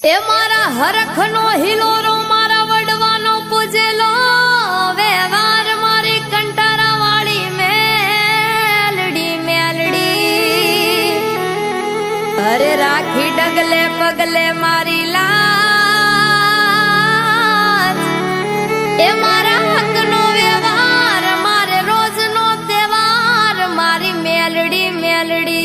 એ મારા હરખનો હિલોરો મારા વડવાનો પૂજેલો વ્યવહાર મારી કંટારા વાળી મેલડી મેલડી અરે રાખી ડગલે પગલે મારી લાજ એ મારા હકનો વ્યવહાર મારે રોજનો તહેવાર મારી મેલડી મેલડી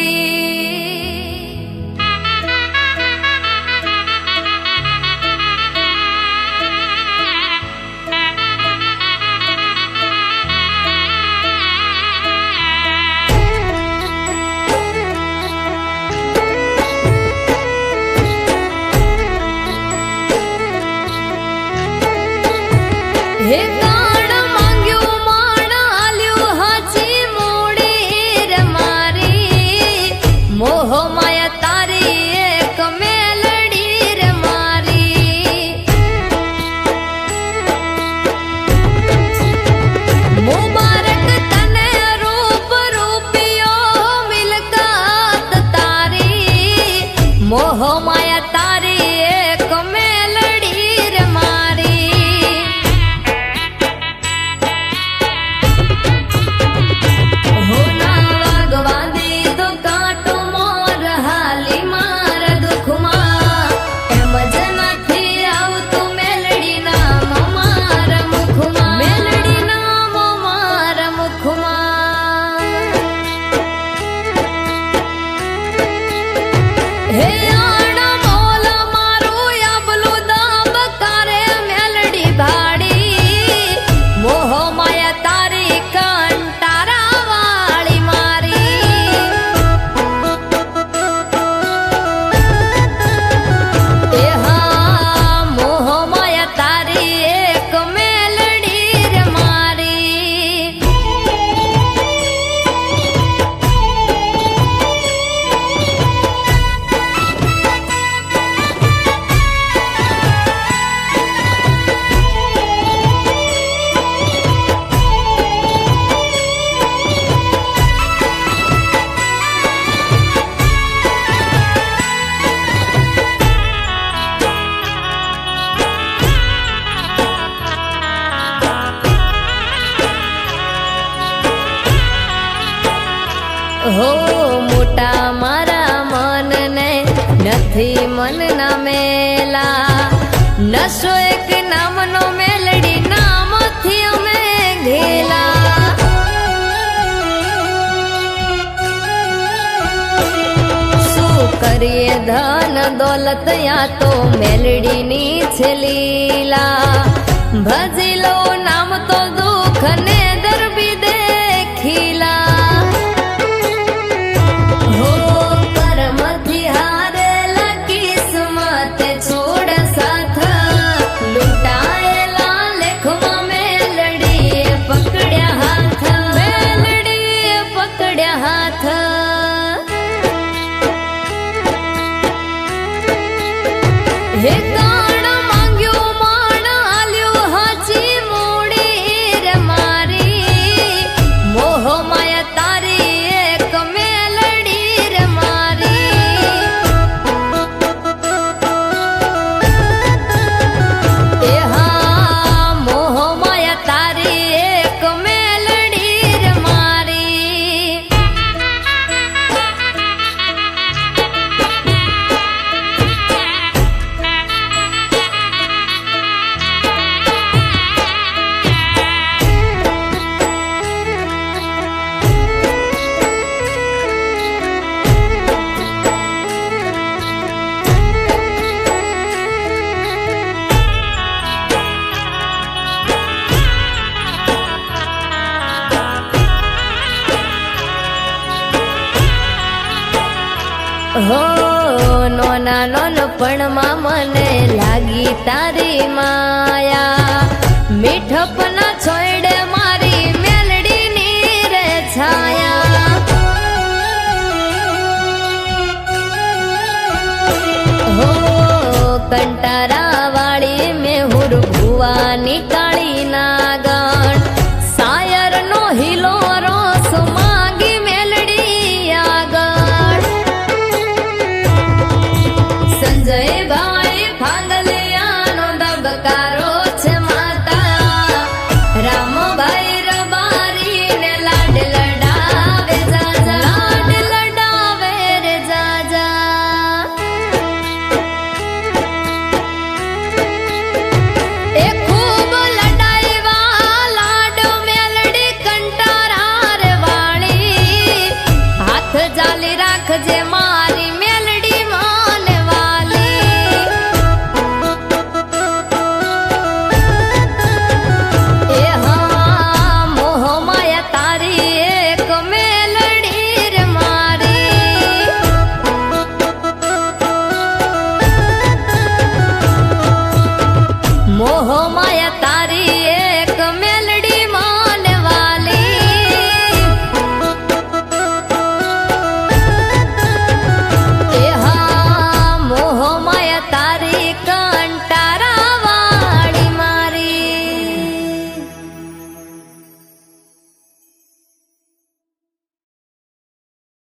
હે કાણ માંગ્યું માણ આલ્યું હાચી મોડી રે મારી મોહ માયા તારી એક મેલડી રે મારી મુબારક તને રૂપ રૂપિયો મિલકત તારી મોહ માયા તારી એક મેલડી રે મારી હે આણા મોલ મારું યાબલું દાબ કારે મેલડી ભાડી મોહ માયા તારી કંટારા વાળી મારી એ હા મોહ માયા તારી એક મેલડી રે મારી હો મોટા મારા મનને નથી મનના મેલા નશો એક નામનો મેલડી નામથી અમે ઘેલા શું કરીએ ધન દોલત યા તો મેલડીની છે લીલા ભજી લો નામ તો દુઃખ ને દરબી દેખીલા હે કાણ માંગ્યું માણ આલ્યું હાચી મોડી રે મારી મોહ માયા તારી એક મેલડી રે મારી એ હા મોહ માયા તારી એક મેલડી રે મારી હો નોના નોનપણમાં મને લાગી તારી માયા મીઠપના છોડે મારી મેલડીની રે છાયા હો કંટારા વાળી મેહુર ભુવાની કાળી નાગણ સાયરનો હિલોરો સુમાગી મેલડી આગળ સંજય ભાઈ રાખજે